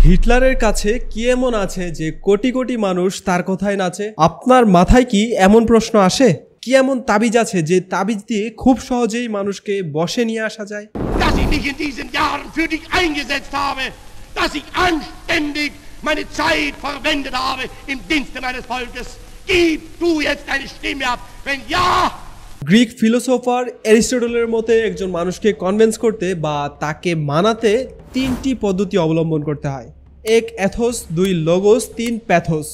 হিটলারের কাছে কি এমন আছে যে কোটি কোটি মানুষ তার কথায় নাচে? আপনার মাথায় কি এমন প্রশ্ন আসে? কি এমন তাবিজ আছে যে তাবিজ দিয়ে খুব সহজেই মানুষকে বশে নিয়ে আসা যায়? Dass ich mich in diesen Jahren für dich eingesetzt habe, dass ich anständig meine Zeit verwendet habe im Dienste meines Volkes. Gib du jetzt deine Stimme ab, wenn ja! Greek philosopher অ্যারিস্টটলের মতে একজন মানুষকে convince করতে বা তাকে মানাতে তিনটি পদ্ধতি অবলম্বন করতে হয়। এক এথোস, দুই লোগোস, তিন প্যাথোস।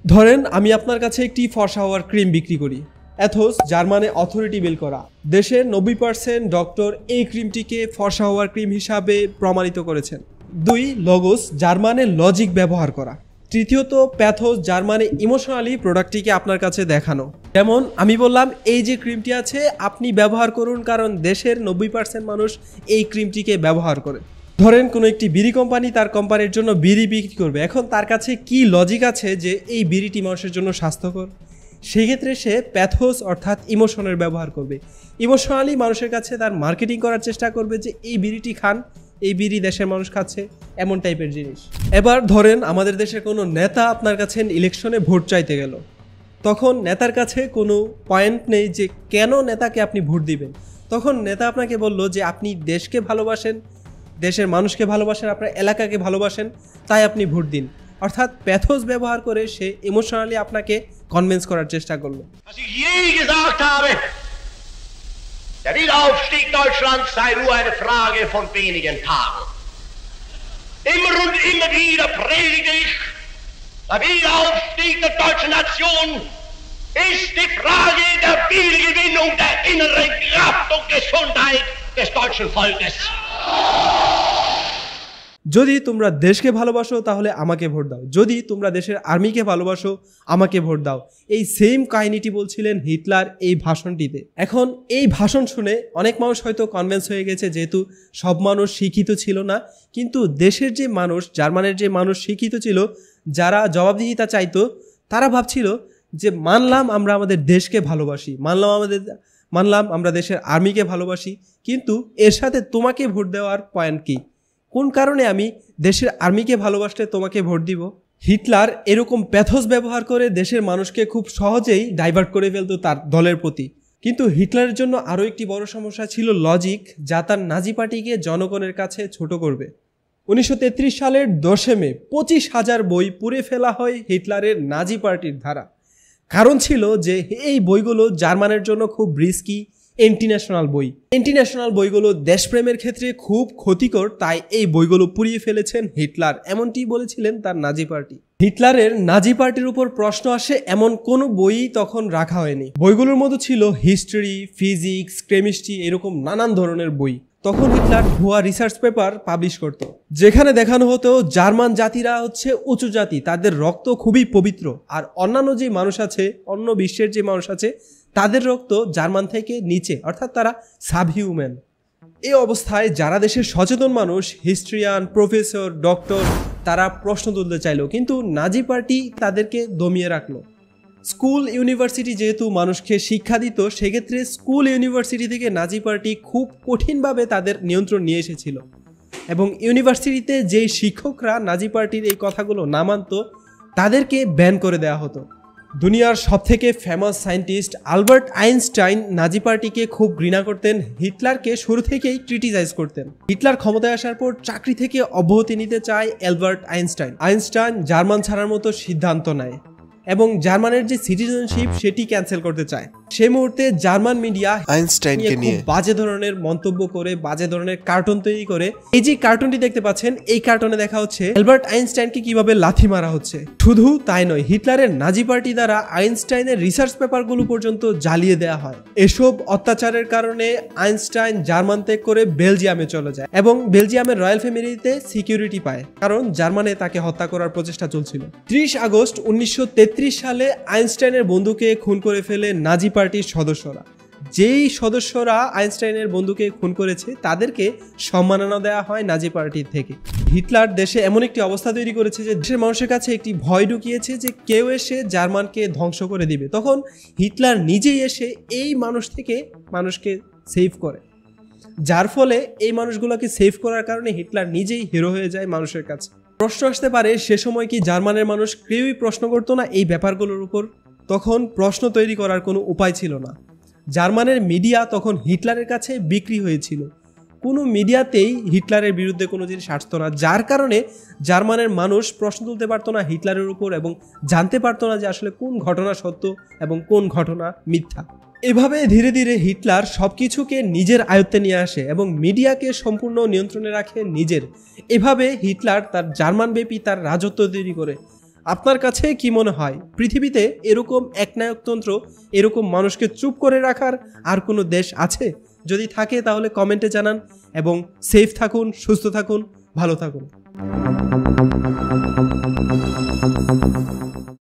ধরেন আমি আপনার কাছে একটি ফর্সা হওয়ার ক্রিম বিক্রি করি। এথোস, যার মানে অথরিটি বিল করা, দেশের 90% ডক্টর এই ক্রিমটিকে ফর্সা হওয়ার ক্রিম হিসাবে প্রমাণিত করেছেন। দুই লোগোস, যার মানে লজিক ব্যবহার করা। তৃতীয়ত প্যাথোস, যার মানে ইমোশনালি প্রোডাক্টটিকে আপনার কাছে দেখানো। যেমন আমি বললাম এই যে ক্রিমটি আছে আপনি ব্যবহার করুন, কারণ দেশের 90% মানুষ এই ক্রিমটিকে ব্যবহার করে। ধরেন কোনো একটি বিড়ি কোম্পানি তার কোম্পানির জন্য বিড়ি বিক্রি করবে, এখন তার কাছে কি লজিক আছে যে এই বিড়িটি মানুষের জন্য স্বাস্থ্যকর? সেক্ষেত্রে সে প্যাথোস অর্থাৎ ইমোশনের ব্যবহার করবে। ইমোশনালি মানুষের কাছে তার মার্কেটিং করার চেষ্টা করবে যে এই বিড়িটি খান, এই বিড়ি দেশের মানুষ খাচ্ছে, এমন টাইপের জিনিস। এবার ধরেন আমাদের দেশের কোনো নেতা আপনার কাছে ইলেকশনে ভোট চাইতে গেল, তখন নেতার কাছে কোনো পয়েন্ট নেই যে কেন নেতাকে আপনি ভোট দিবেন। তখন নেতা আপনাকে বলল যে আপনি দেশকে ভালোবাসেন, দেশের মানুষকে ভালোবাসেন, আপনার এলাকাকে ভালোবাসেন, তাই আপনি ভোট দিন। অর্থাৎ প্যাথোস ব্যবহার করে সে ইমোশনালি আপনাকে কনভিন্স করার চেষ্টা করলো। Der Wiederaufstieg Deutschlands sei nur eine Frage von wenigen Tagen. Immer und immer wieder predige ich, der Wiederaufstieg der deutschen Nation ist die Frage der Wiedergewinnung der inneren Kraft und Gesundheit des deutschen Volkes. যদি তোমরা দেশকে ভালোবাসো তাহলে আমাকে vote দাও, যদি তোমরা দেশের আর্মিকে ভালোবাসো আমাকে ভোট দাও। এই সেম কাহিনীটি বলছিলেন হিটলার এই ভাষণটিতে। এখন এই ভাষণ শুনে অনেক মানুষ হয়তো কনভিন্স হয়ে গেছে, যেহেতু সব মানুষ শিক্ষিত ছিল না, কিন্তু দেশের যে মানুষ, জার্মানের যে মানুষ শিক্ষিত ছিল, যারা জবাবদিহিতা চাইতো, তারা ভাবছিল যে মানলাম আমরা আমাদের দেশকে ভালোবাসি, মানলাম আমরা দেশের আর্মিকে ভালোবাসি, কিন্তু এর সাথে তোমাকে ভোট দেওয়ার পয়েন্ট কি? কোন কারণে আমি দেশের আর্মিকে ভালোবাসলে তোমাকে ভোট দিব? হিটলার এরকম প্যাথোস ব্যবহার করে দেশের মানুষকে খুব সহজেই ডাইভার্ট করে ফেলতো তার দলের প্রতি। কিন্তু হিটলারের জন্য আরও একটি বড় সমস্যা ছিল লজিক, যা তার নাজি পার্টিকে জনগণের কাছে ছোট করবে। 1933 সালের 10 মে 25,000 বই পুড়ে ফেলা হয় হিটলারের নাজি পার্টির দ্বারা। কারণ ছিল যে এই বইগুলো জার্মানের জন্য খুব রিস্কি, ইন্টারন্যাশনাল বইগুলো দেশপ্রেমের ক্ষেত্রে খুব ক্ষতিকর, তাই এই বইগুলো পুড়িয়ে ফেলেছেন হিটলার, এমনটি বলেছিলেন তার নাজি পার্টি। হিটলারের নাজি পার্টির উপর প্রশ্ন আসে এমন কোনো বই তখন রাখা হয়নি। বইগুলোর মধ্যে ছিল হিস্ট্রি, ফিজিক্স, কেমিস্ট্রি, এরকম নানান ধরনের বই। তখন হিটলার ভুয়া রিসার্চ পেপার পাবলিশ করত, যেখানে দেখানো হতো জার্মান জাতিরা হচ্ছে উঁচু জাতি, তাদের রক্ত খুবই পবিত্র, আর অন্যান্য যে মানুষ আছে, অন্য বিশ্বের যে মানুষ আছে, তাদের রক্ত জার্মান থেকে নিচে, অর্থাৎ তারা সাবহিউম্যান। এই অবস্থায় যারা দেশের সচেতন মানুষ, হিস্ট্রিয়ান, প্রফেসর, ডক্টর, তারা প্রশ্ন তুলতে চাইল, কিন্তু নাজি পার্টি তাদেরকে দমিয়ে রাখলো। স্কুল ইউনিভার্সিটি যেহেতু মানুষকে শিক্ষা দিত, সেক্ষেত্রে স্কুল ইউনিভার্সিটি থেকে নাজি পার্টি খুব কঠিনভাবে তাদের নিয়ন্ত্রণ নিয়ে এসেছিল, এবং ইউনিভার্সিটিতে যেই শিক্ষকরা নাজি পার্টির এই কথাগুলো না মানত তাদেরকে ব্যান করে দেওয়া হতো। দুনিয়ার সবথেকে ফেমাস সায়েন্টিস্ট আলবার্ট আইনস্টাইন নাজি পার্টিকে খুব ঘৃণা করতেন, হিটলারকে শুরু থেকেই ক্রিটিসাইজ করতেন। হিটলার ক্ষমতায় আসার পর চাকরি থেকে অব্যাহতি নিতে চায় আলবার্ট আইনস্টাইন জার্মান ছাড়ার মতো সিদ্ধান্ত নেয় এবং জার্মানের যে সিটিজেনশিপ সেটি ক্যান্সেল করতে চায়। সেই মুহূর্তে জার্মান মিডিয়া আইনস্টাইনকে নিয়ে বাজে ধরনের মন্তব্য করে, বাজে ধরনের কার্টুন তৈরি করে। এই যে কার্টুনটি দেখতে পাচ্ছেন, এই কার্টুনে দেখা হচ্ছে আলবার্ট আইনস্টাইনকে কিভাবে লাথি মারা হচ্ছে। শুধু তাই নয়, হিটলারের নাজি পার্টি দ্বারা আইনস্টাইনের রিসার্চ পেপারগুলো পর্যন্ত জ্বালিয়ে দেওয়া হয়। এসব অত্যাচারের কারণে আইনস্টাইন জার্মান ত্যাগ করে বেলজিয়ামে চলে যায় এবং বেলজিয়ামের রয়্যাল ফ্যামিলিতে সিকিউরিটি পায়, কারণ জার্মানে তাকে হত্যা করার প্রচেষ্টা চলছিল। 30 আগস্ট 1933 সালে আইনস্টাইনের বন্ধুকে খুন করে ফেলে নাজি পার্টির সদস্যরা। যেই সদস্যরা আইনস্টাইনের বন্ধুকে খুন করেছে তাদেরকে সম্মাননা দেওয়া হয় নাজি পার্টি থেকে। হিটলার দেশে এমন একটি অবস্থা তৈরি করেছে যে দেশের মানুষের কাছে একটি ভয় ঢুকিয়েছে যে কেউ এসে জার্মানকে ধ্বংস করে দিবে। তখন হিটলার নিজেই এসে এই মানুষকে সেভ করে। যার ফলে এই মানুষগুলোকে সেভ করার কারণে হিটলার নিজেই হিরো হয়ে যায় মানুষের কাছে। প্রশ্ন আসতে পারে, সে সময় কি জার্মানের মানুষ কেউই প্রশ্ন করতো না এই ব্যাপারগুলোর উপর? তখন প্রশ্ন তৈরি করার কোনো উপায় ছিল না। জার্মানের মিডিয়া তখন হিটলারের কাছে বিক্রি হয়েছিল। কোনো মিডিয়াতেই হিটলারের বিরুদ্ধে কোনো জিনিস আসতো না, যার কারণে জার্মানের মানুষ প্রশ্ন তুলতে পারতো না হিটলারের উপর এবং জানতে পারতো না যে আসলে কোন ঘটনা সত্য এবং কোন ঘটনা মিথ্যা। এভাবে ধীরে ধীরে হিটলার সব কিছুকে নিজের আয়ত্তে নিয়ে আসে এবং মিডিয়াকে সম্পূর্ণ নিয়ন্ত্রণে রাখে নিজের। এভাবে হিটলার তার জার্মানব্যাপী তার রাজত্ব তৈরি করে। আপনার কাছে কি মনে হয়, পৃথিবীতে এরকম একনায়কতন্ত্র, এরকম মানুষকে চুপ করে রাখার আর কোনো দেশ আছে? যদি থাকে তাহলে কমেন্টে জানান এবং সেফ থাকুন, সুস্থ থাকুন, ভালো থাকুন।